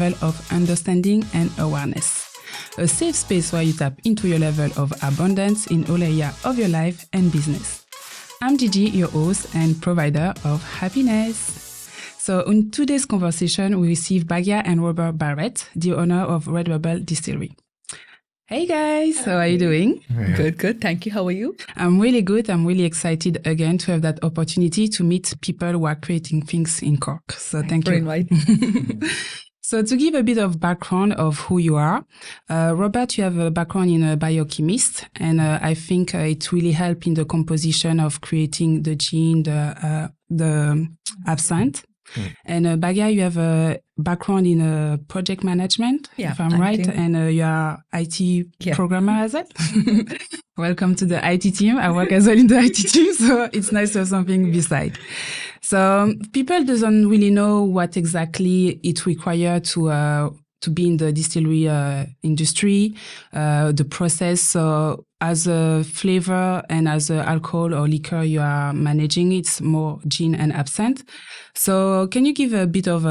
level of understanding and awareness. A safe space where you tap into your level of abundance in all areas of your life and business. I'm Gigi, your host and provider of happiness. So in today's conversation, we receive Bhagya and Robert Bhagya, the owner of Red Rebel Distillery. Hey guys, how are you doing? Good. Thank you. How are you? I'm really good. I'm really excited again to have that opportunity to meet people who are creating things in Cork. So thank you. Inviting. So to give a bit of background of who you are, Robert, you have a background in a biochemist, and I think it really helped in the composition of creating the gin, the absinthe. And Bhagya, you have a background in project management, if I'm right, and you are IT programmer as well. Welcome to the IT team. I work as well in the IT team, so it's nice to have something beside. So people doesn't really know what exactly it requires to be in the distillery industry, the process. So as a flavor and as a alcohol or liquor you are managing, it's more gin and absinthe. So can you give a bit of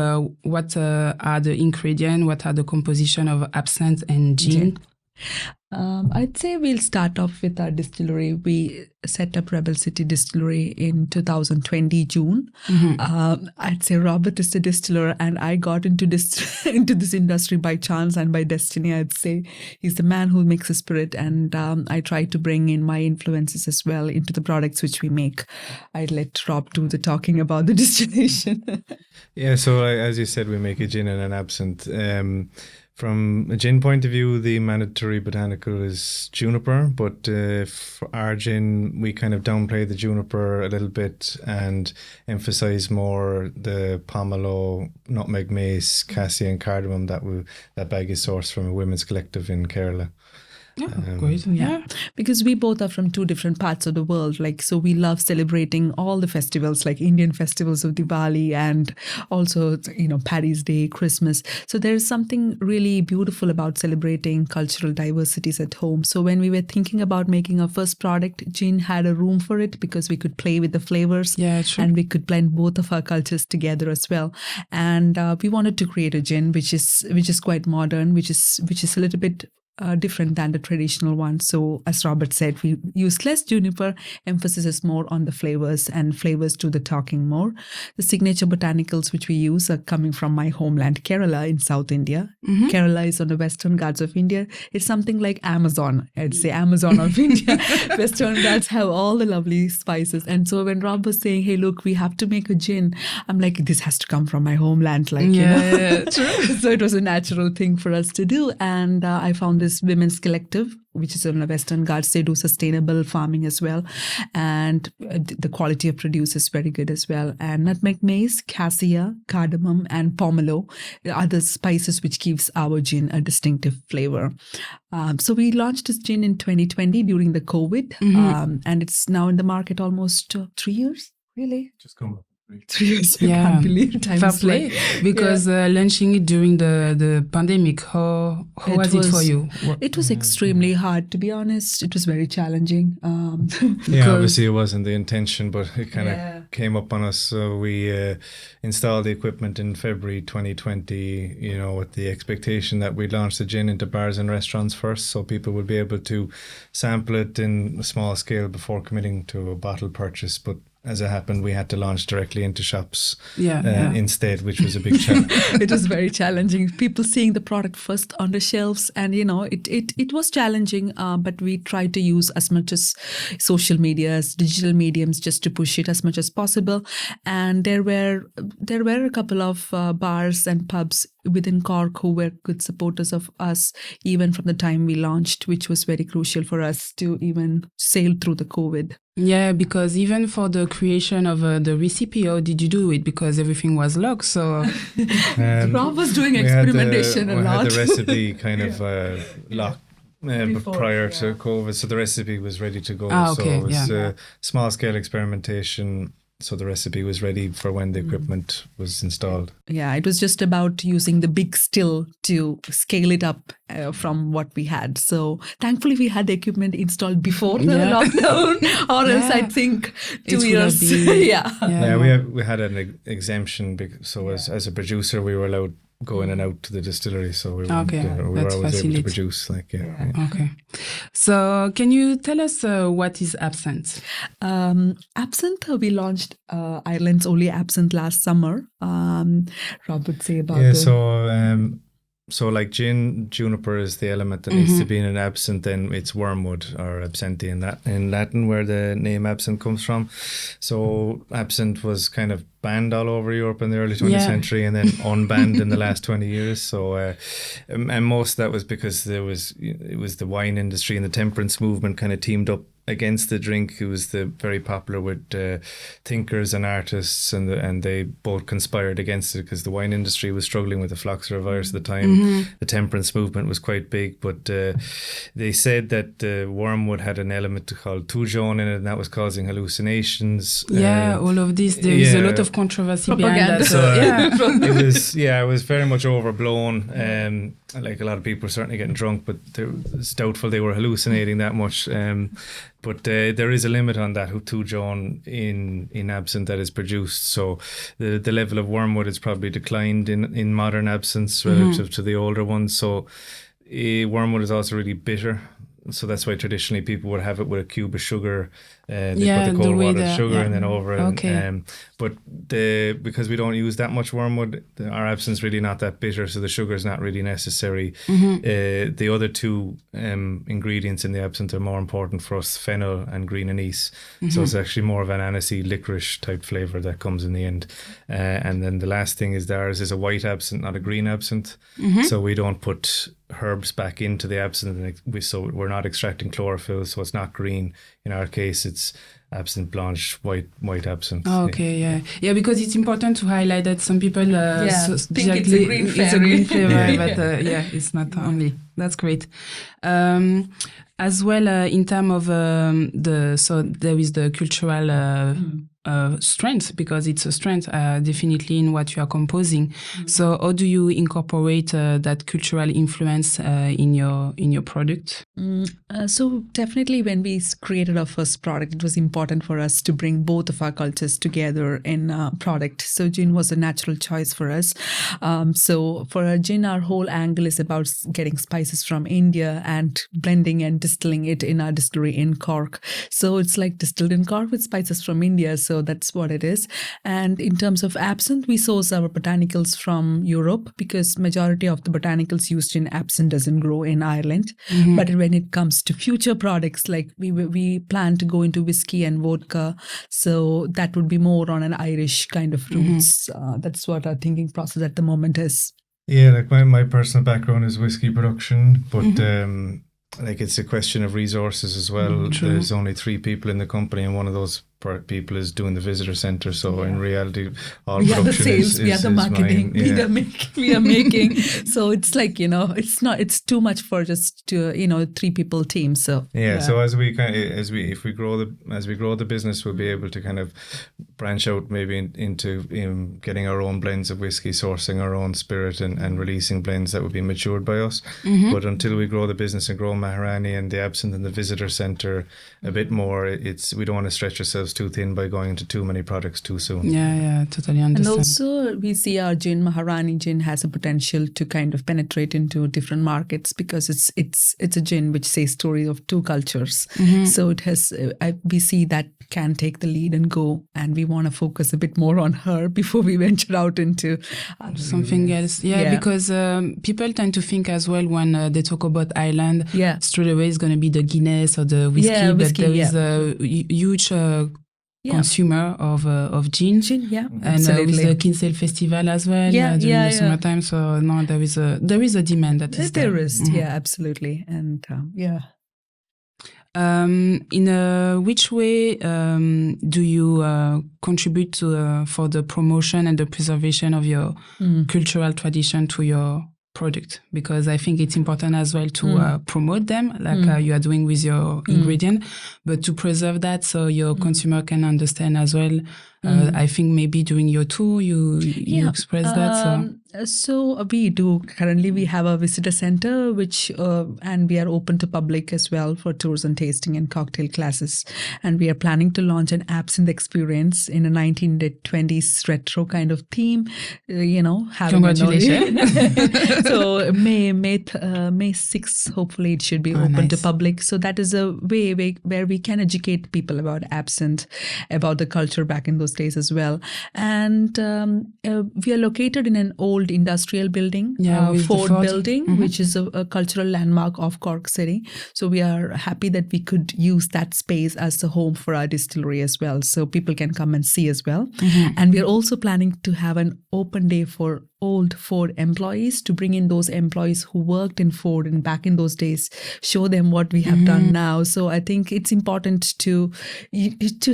what are the ingredients, what are the composition of absinthe and gin? I'd say we'll start off with our distillery. We set up Rebel City Distillery in 2020 June. Mm-hmm. I'd say Robert is the distiller, and I got into this industry by chance and by destiny. I'd say he's the man who makes a spirit, and I try to bring in my influences as well into the products which we make. I'd let Rob do the talking about the distillation. Yeah, so as you said, we make a gin and an absinthe. From a gin point of view, the mandatory botanical is juniper, but for our gin, we kind of downplay the juniper a little bit and emphasize more the pomelo, nutmeg, mace, cassia and cardamom that bag is sourced from a women's collective in Kerala. Great. Yeah, because we both are from two different parts of the world. So we love celebrating all the festivals, like Indian festivals of Diwali and also, Paddy's Day, Christmas. So there's something really beautiful about celebrating cultural diversities at home. So when we were thinking about making our first product, gin had a room for it because we could play with the flavors and we could blend both of our cultures together as well. And we wanted to create a gin which is quite modern, which is a little bit different than the traditional one. So as Robert said, we use less juniper, emphasis is more on the flavors, and flavors do the talking more. The signature botanicals which we use are coming from my homeland, Kerala in South India. Mm-hmm. Kerala is on the Western Ghats of India. It's something like Amazon. I'd say Amazon of India. Western Ghats have all the lovely spices. And so when Rob was saying, hey, look, we have to make a gin, I'm like, this has to come from my homeland. True. So it was a natural thing for us to do. And I found this women's collective, which is on the Western Ghats. They do sustainable farming as well, and the quality of produce is very good as well. And nutmeg, mace, cassia, cardamom and pomelo are the spices which gives our gin a distinctive flavor. So we launched this gin in 2020 during the COVID, and it's now in the market almost 3 years, really. Just come up. 3 years, I can't believe time is play. Because launching it during the pandemic, how was it for you? It was extremely hard, to be honest. It was very challenging. Obviously it wasn't the intention, but it kind of came up on us. So we installed the equipment in February 2020, with the expectation that we'd launch the gin into bars and restaurants first, so people would be able to sample it in a small scale before committing to a bottle purchase. But as it happened, we had to launch directly into shops instead, which was a big challenge. It was very challenging. People seeing the product first on the shelves, and it was challenging. But we tried to use as much as social medias, digital mediums, just to push it as much as possible. And there were a couple of bars and pubs within Cork who were good supporters of us, even from the time we launched, which was very crucial for us to even sail through the COVID. Yeah, because even for the creation of the recipe, how did you do it? Because everything was locked, so... Rob was doing experimentation a lot. We had the recipe kind of locked prior to COVID, so the recipe was ready to go. So it was small-scale experimentation. So the recipe was ready for when the equipment was installed. Yeah, it was just about using the big still to scale it up from what we had. So thankfully we had the equipment installed before the lockdown, or else I think 2 years. We had an exemption. So as a producer, we were allowed go in and out to the distillery. So we were That's always able to facility. produce. Okay. So can you tell us what is absinthe? Absinthe, we launched Ireland's only absinthe last summer. Robert, say about So like gin, juniper is the element that needs to be in an absinthe. Then it's wormwood or absinthe in Latin, where the name absinthe comes from. So absinthe was kind of banned all over Europe in the early 20th century, and then unbanned in the last 20 years. So, and most of that was because it was the wine industry and the temperance movement kind of teamed up against the drink. It was very popular with thinkers and artists, and they both conspired against it because the wine industry was struggling with the phylloxera virus at the time. The temperance movement was quite big, but they said that wormwood had an element called toujon in it, and that was causing hallucinations. All of this. There is a lot of controversy behind that. So, it was very much overblown. Like a lot of people were certainly getting drunk, but it's doubtful they were hallucinating that much. But there is a limit on that toujon in absinthe that is produced. So the level of wormwood has probably declined in modern absinthes relative to the older ones. So wormwood is also really bitter. So that's why traditionally people would have it with a cube of sugar. They put the cold water sugar and then over it. But because we don't use that much wormwood, our absinthe is really not that bitter, so the sugar is not really necessary. The other two ingredients in the absinthe are more important for us, fennel and green anise. So it's actually more of an anisey licorice type flavour that comes in the end. And then the last thing is ours is a white absinthe, not a green absinthe. So we don't put herbs back into the absinthe, so we're not extracting chlorophyll, so it's not green. In our case, it's absinthe blanche, white absinthe. Because it's important to highlight that some people think it's a green flavor, but it's not only. That's great. As well, in terms of there is the cultural strength, because it's a strength definitely in what you are composing. So how do you incorporate that cultural influence in your product? So definitely when we created our first product, it was important for us to bring both of our cultures together in a product. So gin was a natural choice for us. So for our gin, our whole angle is about getting spices from India and blending and distilling it in our distillery in Cork. So it's like distilled in Cork with spices from India. So that's what it is. And in terms of absinthe, we source our botanicals from Europe because majority of the botanicals used in absinthe doesn't grow in Ireland. But when it comes to future products, like we plan to go into whiskey and vodka, so that would be more on an Irish kind of roots. That's what our thinking process at the moment is. Yeah, like my personal background is whiskey production, but like it's a question of resources as well. There's only 3 people in the company, and one of those people is doing the visitor center. So in reality, all production the sales, we are the marketing, mine. we are making. So it's like, it's too much for just 3 people team. So So as we grow the business, we'll be able to kind of branch out maybe into getting our own blends of whiskey, sourcing our own spirit, and releasing blends that would be matured by us. But until we grow the business and grow Maharani and the absinthe and the visitor center a bit more, we don't want to stretch ourselves too thin by going into too many products too soon. Yeah, totally understand. And also we see our gin, Maharani Gin, has a potential to kind of penetrate into different markets because it's a gin which says story of 2 cultures. So it has, we see that can take the lead and go, and we want to focus a bit more on her before we venture out into something else. Because people tend to think as well when they talk about Ireland, straight away it's going to be the Guinness or the whiskey, but there is a huge consumer of gin. And with the Kinsale Festival as well during the summertime. So no, there is a demand that is there. There is, absolutely, and in which way do you contribute for the promotion and the preservation of your cultural tradition to your product? Because I think it's important as well to promote them, like you are doing with your ingredient, but to preserve that so your consumer can understand as well I think maybe during your tour you expressed that. So we do. Currently, we have a visitor center, which and we are open to public as well for tours and tasting and cocktail classes. And we are planning to launch an absinthe experience in a 1920s retro kind of theme. Congratulations! So May 6th, hopefully, it should be open to public. So that is a way where we can educate people about absinthe, about the culture back in those days as well. And we are located in an old industrial building, Ford building, which is a cultural landmark of Cork City. So we are happy that we could use that space as a home for our distillery as well. So people can come and see as well. And we are also planning to have an open day for old Ford employees, to bring in those employees who worked in Ford and back in those days, show them what we have done now. So I think it's important to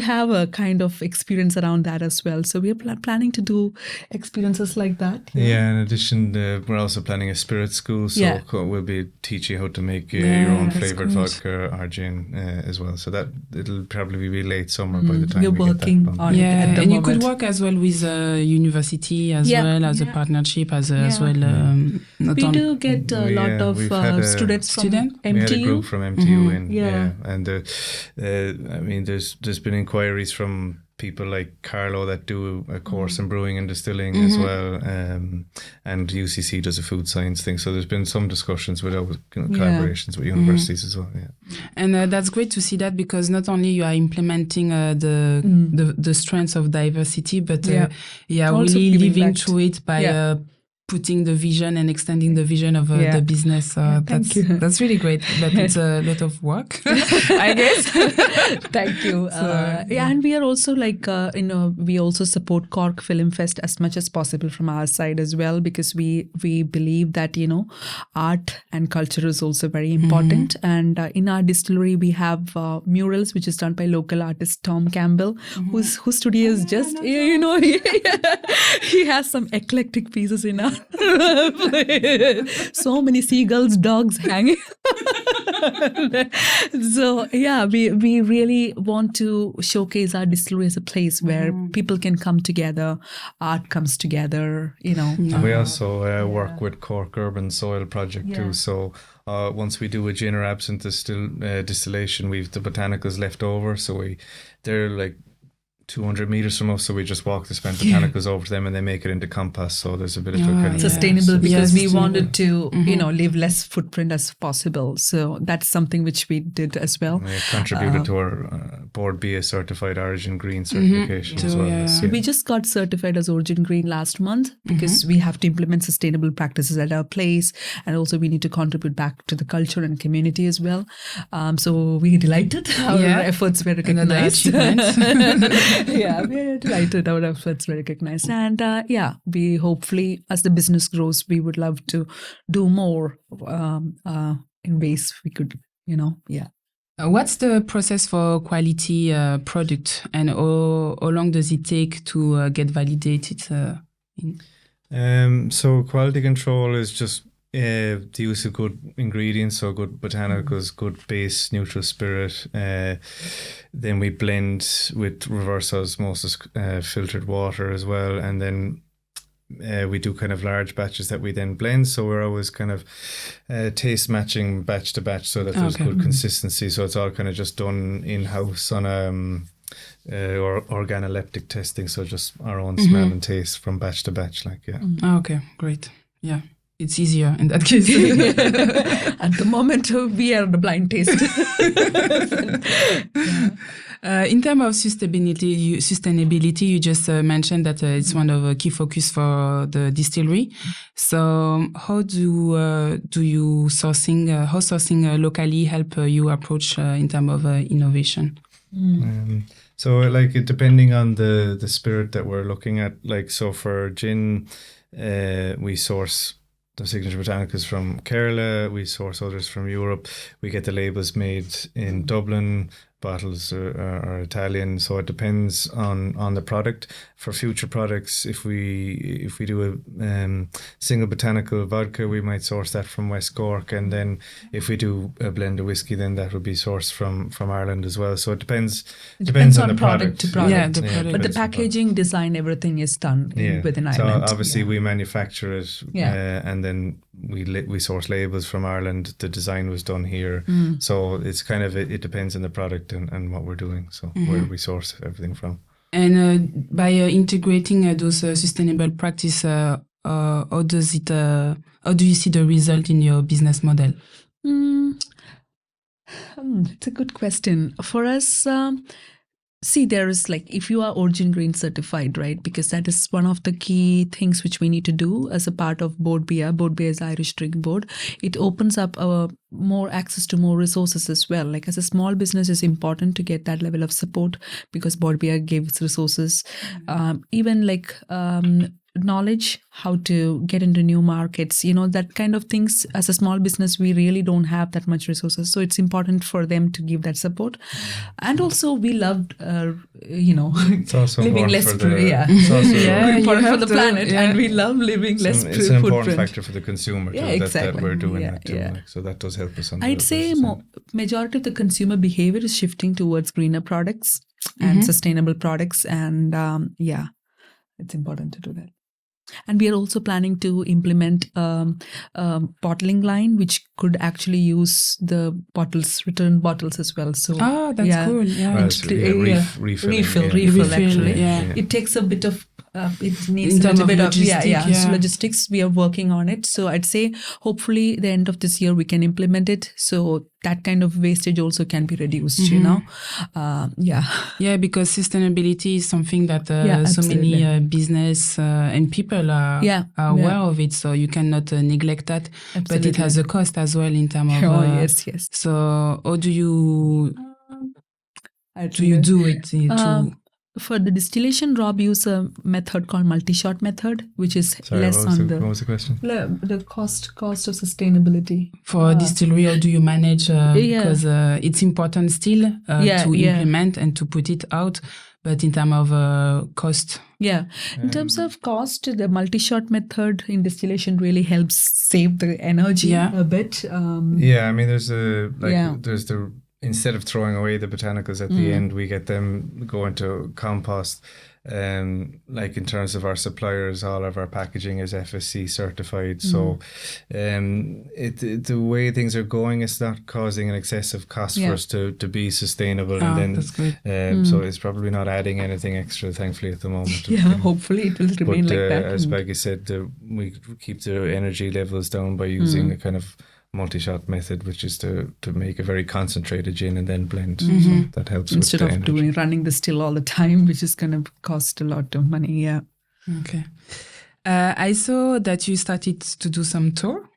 have a kind of experience around that as well. So we are planning to do experiences like that. Yeah, in addition, we're also planning a spirit school. So we'll be teaching how to make your own flavoured vodka or gin as well. So that it'll probably be late summer by the time we're working on it at the and moment. You could work as well with university as well as a partnership as well. We do get a lot of students from MTU. We had a group from MTU and I mean, there's been inquiries from people like Carlo that do a course in brewing and distilling as well, and UCC does a food science thing. So there's been some discussions with collaborations with universities as well. Yeah, and that's great to see that, because not only you are implementing the strengths of diversity, but really living through it by putting the vision and extending the vision of the business. That's really great, but it's a lot of work, I guess. Thank you. And we are also we also support Cork Film Fest as much as possible from our side as well, because we believe that, art and culture is also very important. And in our distillery, we have murals, which is done by local artist Tom Campbell, whose studio is just, he has some eclectic pieces in our so many seagulls, dogs hanging. So we really want to showcase our distillery as a place where people can come together, art comes together, And we also work with Cork Urban Soil Project too. So once we do a gin or absinthe distillation, we've the botanicals left over. So they're like 200 meters from us, so we just walk the spent botanicals over to them and they make it into compost. So there's a bit of a kind of sustainable, because we wanted to leave less footprint as possible. So that's something which we did as well. We contributed to our Board BA certified Origin Green certification as well. So we just got certified as Origin Green last month, because we have to implement sustainable practices at our place, and also we need to contribute back to the culture and community as well. So we're delighted our efforts were recognized. We are delighted our efforts were recognized. And we hopefully, as the business grows, we would love to do more in ways we could, What's the process for quality product, and how long does it take to get validated? So quality control is just the use of good ingredients, so good botanicals, good base, neutral spirit. Then we blend with reverse osmosis filtered water as well, and then we do kind of large batches that we then blend. So we're always kind of taste matching batch to batch, so that there's good consistency. So it's all kind of just done in house on or organoleptic testing. So just our own smell and taste from batch to batch, Okay, great. Yeah. It's easier in that case. At the moment, we are the blind taste. In terms of sustainability, you just mentioned that it's one of the key focus for the distillery. So how do you sourcing locally help you approach in terms of innovation? So depending on the spirit that we're looking at, so for gin, we source the signature botanicals from Kerala, we source others from Europe. We get the labels made in Dublin, bottles are Italian. So it depends on the product. For future products, if we do a single botanical vodka, we might source that from West Cork, and then if we do a blend of whiskey, then that would be sourced from Ireland as well. So it depends on the product to product. Yeah, the product. But the packaging, design, everything is done within Ireland. So obviously we manufacture it, and then we source labels from Ireland. The design was done here. So it's kind of it depends on the product and what we're doing. So where we source everything from. And by integrating those sustainable practice, how do you see the result in your business model? It's a good question. For us, see, there is like, if you are Origin Green certified, right? Because that is one of the key things which we need to do as a part of Board Bhagya. Board Bhagya is Irish Drink Board. It opens up more access to more resources as well. Like as a small business, it's important to get that level of support because Board Bhagya gives resources. Even like knowledge, how to get into new markets, that kind of things. As a small business, we really don't have that much resources. So it's important for them to give that support. And also we loved, it's also living less important for the planet. And we love living less footprint. It's an important factor for the consumer too, exactly. that we're doing that too. Like, so that does help us on I'd say majority of the consumer behavior is shifting towards greener products and sustainable products. And it's important to do that. And we are also planning to implement bottling line, which could actually use the return bottles as well. So that's cool. Yeah, refill actually. Yeah. It takes a bit of it needs a little bit of logistics. We are working on it. So I'd say hopefully the end of this year we can implement it. So that kind of wastage also can be reduced, Yeah, because sustainability is something that so many business and people are aware of it. So you cannot neglect that. Absolutely. But it has a cost as well in terms of... yes. So how do you do it? For the distillation, Rob used a method called multi-shot method, which is what was the question? The cost of sustainability. For distillery, how do you manage? Because it's important still to implement and to put it out, but in terms of cost. Yeah. In terms of cost, the multi-shot method in distillation really helps save the energy a bit. I mean, there's the... Instead of throwing away the botanicals at the end, we get them go into compost. Like in terms of our suppliers, all of our packaging is FSC certified. So the way things are going, it's not causing an excessive cost for us to be sustainable. And then that's good. So it's probably not adding anything extra, thankfully, at the moment. Hopefully it will remain like that. As Bhagya said, we keep the energy levels down by using a kind of multi-shot method, which is to make a very concentrated gin and then blend. So that helps instead with the energy. running the still all the time, which is going to cost a lot of money. Okay. I saw that you started to do some tour.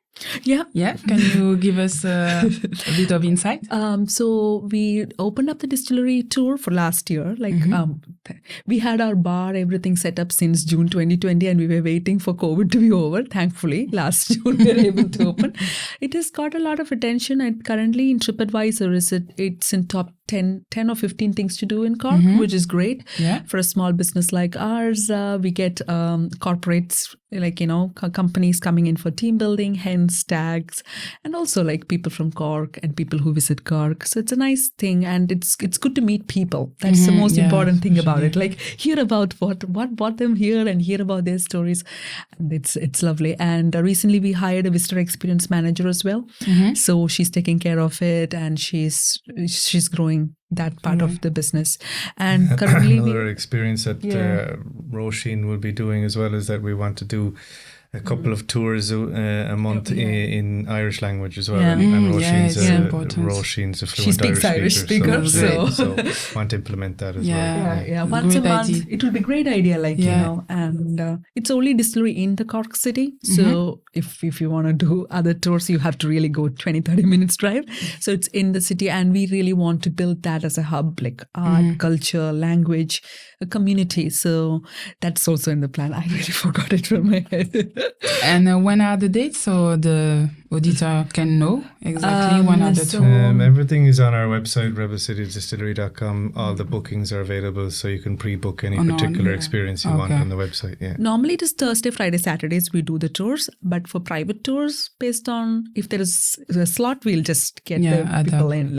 Yeah. Can you give us a bit of insight? So we opened up the distillery tour for last year. We had our bar, everything set up since June 2020, and we were waiting for COVID to be over. Thankfully, last June we were able to open. It has got a lot of attention, and currently in TripAdvisor, it's in top 10 or 15 things to do in Cork, which is great. Yeah. For a small business like ours, we get corporates, companies coming in for team building, hence tags, and also like people from Cork and people who visit Cork. So it's a nice thing, and it's good to meet people. That's the most important thing about it. Like hear about what brought them here and hear about their stories. And it's lovely. And recently we hired a visitor experience manager as well. So she's taking care of it, and she's growing that part of the business. And currently another experience that Roisin will be doing as well is that we want to do a couple of tours a month in Irish language as well. And Roisin's a fluent Irish speaker. So want to implement that as well. Once a month. It will be a great idea, and it's only distillery in the Cork city. So if you want to do other tours, you have to really go 20-30 minutes drive. So it's in the city, and we really want to build that as a hub, like art, culture, language, a community. So that's also in the plan. I really forgot it from my head. And when are the dates or the auditor can know exactly one of the two? Everything is on our website, rebelcitydistillery.com. All the bookings are available, so you can pre-book any particular experience you want on the website. Yeah. Normally it is Thursday, Friday, Saturdays we do the tours, but for private tours, based on if there is a slot, we'll just get the people in,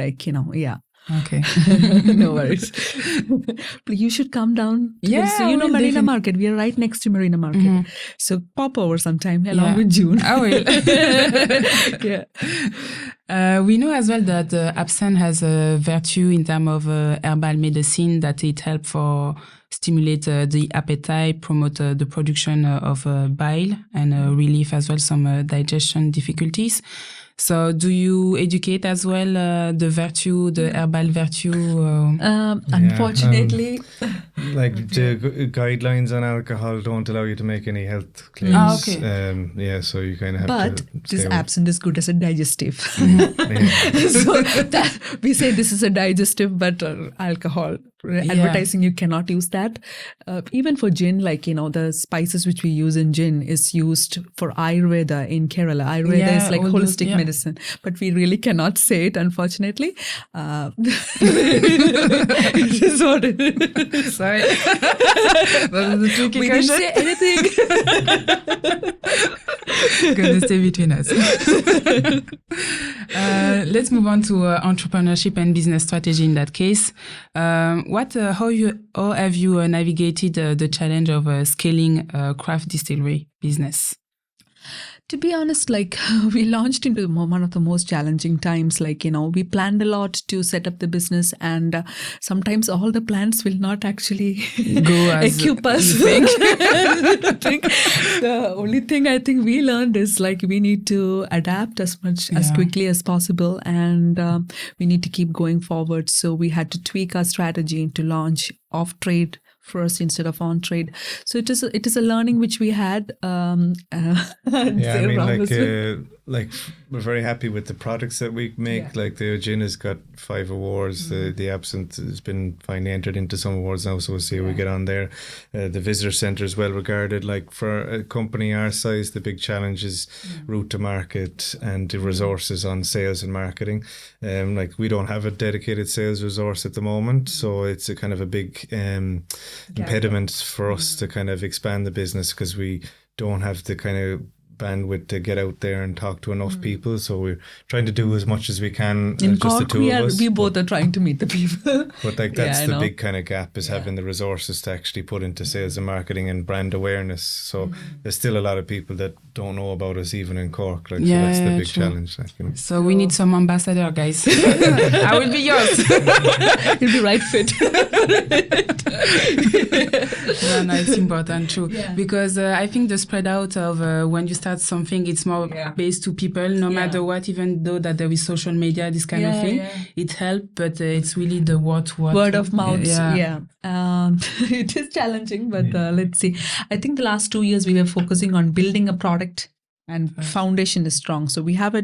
Okay. No worries. You should come down. So Marina Market. We are right next to Marina Market. Mm-hmm. So pop over sometime along with June. I will. We know as well that absinthe has a virtue in terms of herbal medicine, that it helps for stimulate the appetite, promote the production of bile, and relieve as well some digestion difficulties. So do you educate as well the herbal virtue? Unfortunately. The guidelines on alcohol don't allow you to make any health claims. So you kind of have But this absinthe is good as a digestive. So we say this is a digestive, but alcohol. Advertising, you cannot use that. Even for gin, the spices which we use in gin is used for Ayurveda in Kerala. Ayurveda is like holistic medicine, but we really cannot say it, unfortunately. It is what it is. Sorry. That was a tricky we question. didn't say anything. Gonna stay between us. Let's move on to entrepreneurship and business strategy in that case. How have you navigated the challenge of scaling a craft distillery business? To be honest, we launched into one of the most challenging times. We planned a lot to set up the business, and sometimes all the plans will not actually go as equip us. The only thing I think we learned is we need to adapt as quickly as possible, and we need to keep going forward. So we had to tweak our strategy to launch off trade first instead of on trade. So it is a learning which we had. We're very happy with the products that we make. The gin has got 5 awards. The absinthe has been finally entered into some awards now, so we'll see how we get on there. The visitor centre is well regarded. For a company our size, the big challenge is route to market and the resources on sales and marketing. We don't have a dedicated sales resource at the moment, so it's a kind of a big impediment for us to kind of expand the business, because we don't have the kind of bandwidth to get out there and talk to enough people. So we're trying to do as much as we can. In just Cork, the two of us. We both are trying to meet the people. But that's the big kind of gap, is having the resources to actually put into sales and marketing and brand awareness. So there's still a lot of people that don't know about us even in Cork. So that's the big challenge. So we need some ambassador, guys. I will be yours. You'll be right fit. No, it's important, true. Because I think the spread out of when you start something, it's more based to people, no matter what, even though that there is social media, this kind of thing. It helps, but it's really the word of mouth. It is challenging, but let's see. I think the last 2 years we were focusing on building a product, and foundation is strong. So we have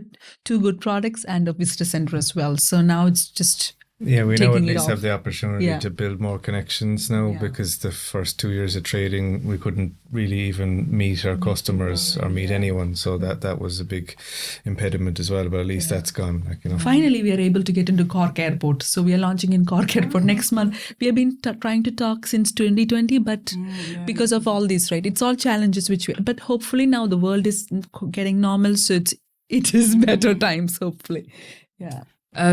2 good products and a visitor center as well. So now it's just we now at least have the opportunity to build more connections now, because the first 2 years of trading we couldn't really even meet our customers or meet anyone, so that was a big impediment as well, but at least that's gone. Finally we are able to get into Cork Airport, so we are launching in Cork Airport next month. We have been trying to talk since 2020, but because of all this, it's all challenges but hopefully now the world is getting normal, so it is better times, hopefully.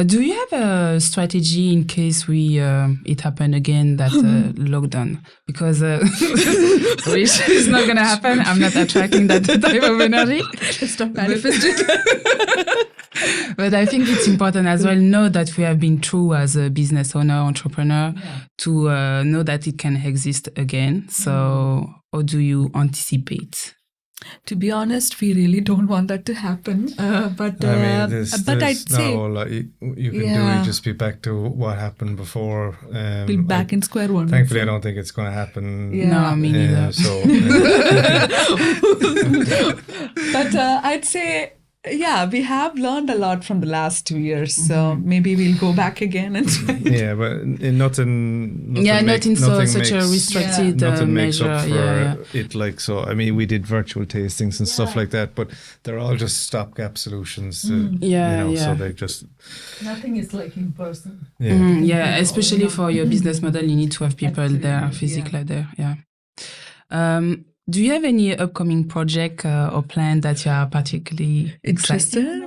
Do you have a strategy in case it happen again, that lockdown? Because which is not going to happen. I'm not attracting that type of energy. Stop manifesting. But I think it's important as well, know that we have been through as a business owner, entrepreneur, to know that it can exist again. So how do you anticipate? To be honest, we really don't want that to happen. But there's I'd say not a lot you can do. You just be back to what happened before. Be back in square one. Thankfully, I don't think it's going to happen. No, me neither. So, but I'd say Yeah, we have learned a lot from the last 2 years, so maybe we'll go back again and try. Yeah, but nothing such a restricted nothing makes measure. up for it. Like, so, I mean, we did virtual tastings and stuff like that, but they're all just stopgap solutions. So they just nothing is like in person. Especially for your business model, you need to have people there, physically there. Yeah. Do you have any upcoming project or plan that you are particularly interested?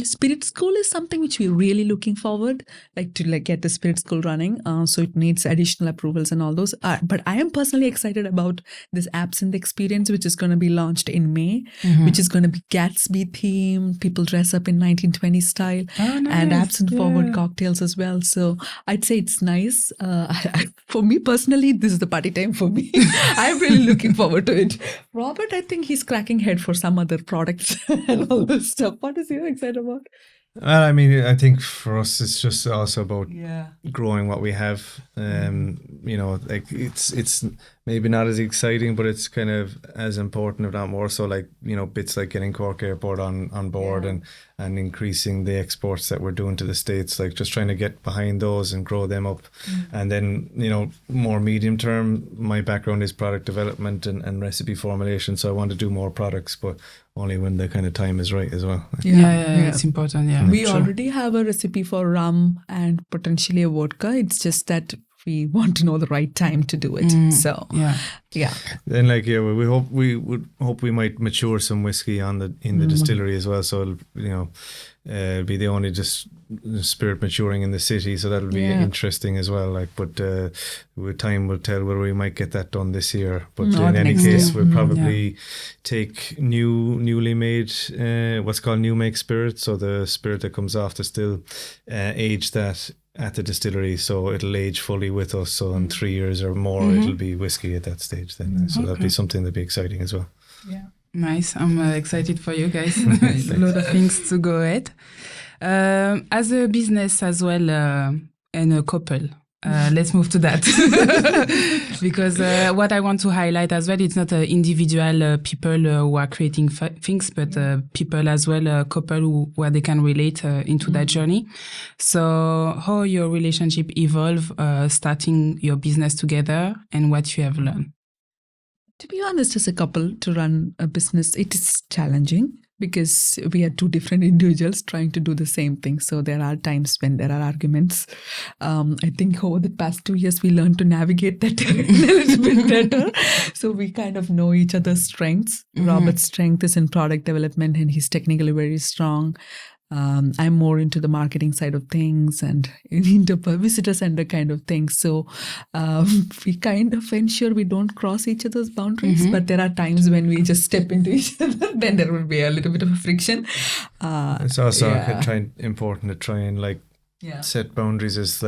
Spirit School is something which we're really looking forward, to get the Spirit School running. So it needs additional approvals and all those. But I am personally excited about this absinthe experience, which is going to be launched in May, which is going to be Gatsby theme. People dress up in 1920s style and absinthe forward cocktails as well. So I'd say it's nice. For me personally, this is the party time for me. I'm really looking forward to it. Robert, I think he's cracking head for some other products and all this stuff. What is you excited about? I mean, I think for us, it's just also about growing what we have. Like it's maybe not as exciting, but it's kind of as important, if not more so. Like, bits like getting Cork Airport on board and increasing the exports that we're doing to the States. Like, just trying to get behind those and grow them up. And then, more medium term, my background is product development and recipe formulation. So I want to do more products, but only when the kind of time is right as well. Yeah. It's important. Yeah, we already have a recipe for rum and potentially a vodka. It's just that we want to know the right time to do it. So Then we would hope we might mature some whiskey in the distillery as well. So it'll be the only just spirit maturing in the city. So that'll be interesting as well. But with time will tell whether we might get that done this year. But in any case, we'll probably take newly made what's called new make spirit. So the spirit that comes off the still, age that at the distillery, so it'll age fully with us. So in 3 years or more, it'll be whiskey at that stage then. So that'll be something that'll be exciting as well. Yeah. Nice. I'm excited for you guys. A lot of things to go at. As a business as well and a couple, let's move to that. Because what I want to highlight as well, it's not individual people who are creating things, but people as well, a couple where they can relate into that journey. So how your relationship evolved, starting your business together, and what you have learned? To be honest, as a couple, to run a business, it is challenging because we are two different individuals trying to do the same thing. So there are times when there are arguments. I think over the past 2 years, we learned to navigate that a little bit better. So we kind of know each other's strengths. Robert's strength is in product development and he's technically very strong. I'm more into the marketing side of things and into visitor center kind of things. So we kind of ensure we don't cross each other's boundaries. But there are times when we just step into each other, then there will be a little bit of a friction. It's also important to try and set boundaries as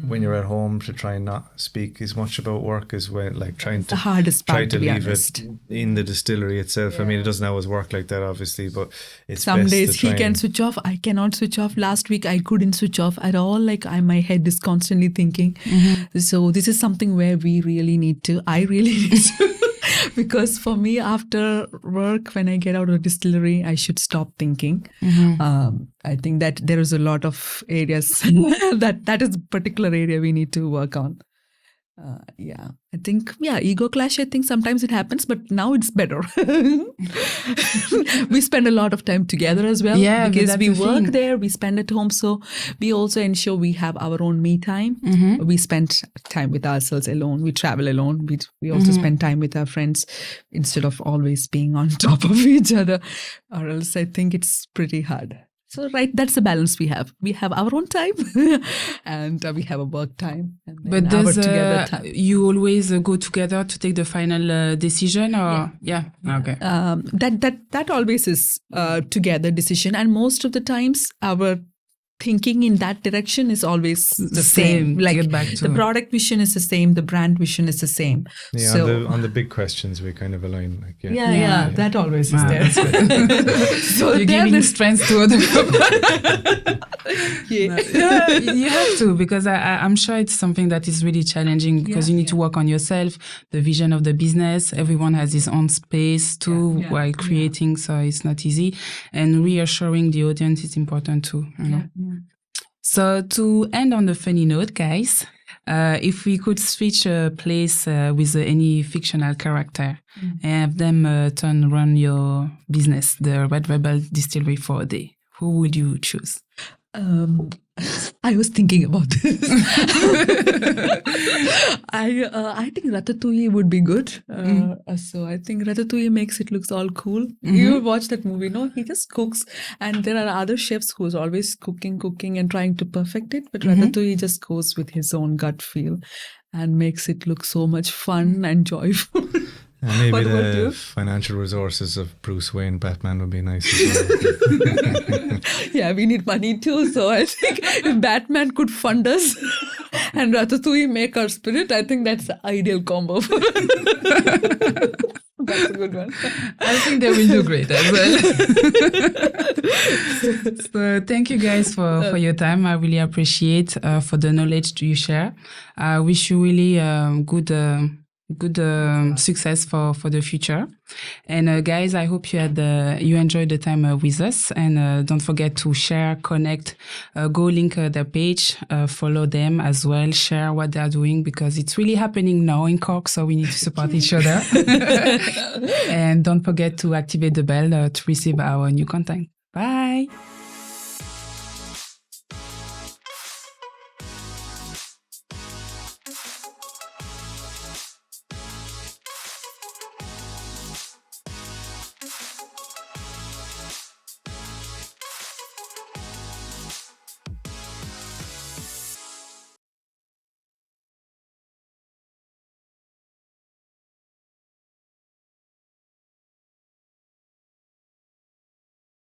when you're at home, to try and not speak as much about work as when trying to the hardest part, try to leave honest. it in the distillery itself. I mean, it doesn't always work like that, obviously, but it's some best days to he can switch off. I cannot switch off. Last week I couldn't switch off at all. My head is constantly thinking. So this is something where I really need to. Because for me, after work, when I get out of the distillery, I should stop thinking. I think that there is a lot of areas that is a particular area we need to work on. I think, ego clash, I think sometimes it happens, but now it's better. We spend a lot of time together as well. Yeah, because we work there, we spend at home. So we also ensure we have our own me time. We spend time with ourselves alone. We travel alone. We also spend time with our friends instead of always being on top of each other. Or else I think it's pretty hard. So, that's the balance we have. We have our own time and we have a work time. And but does you always go together to take the final decision? Or okay. That always is together decision. And most of the times our thinking in that direction is always the same. Like the product vision is the same, the brand vision is the same. Yeah, so, on the big questions we kind of align. Like, that always is there. So you're giving strength to other people. You have to, because I'm sure it's something that is really challenging, because you need to work on yourself, the vision of the business. Everyone has his own space too while creating, so it's not easy. And reassuring the audience is important too. You know? So to end on a funny note, guys, if we could switch a place with any fictional character and have them run your business, the Red Rebel Distillery, for a day, who would you choose? I was thinking about this. I think Ratatouille would be good. So I think Ratatouille makes it looks all cool. You watch that movie, no? He just cooks, and there are other chefs who's always cooking and trying to perfect it. But Ratatouille just goes with his own gut feel and makes it look so much fun and joyful. And maybe the financial resources of Bruce Wayne, Batman, would be nice as well. Yeah, we need money too. So I think if Batman could fund us and Ratatouille make our spirit, I think that's the ideal combo. That's a good one. I think they will do great as well. So thank you guys for your time. I really appreciate for the knowledge you share. I wish you really good success for the future. And guys, I hope you enjoyed the time with us. And don't forget to share, connect, go link their page, follow them as well, share what they're doing, because it's really happening now in Cork, so we need to support each other. And don't forget to activate the bell to receive our new content. Bye.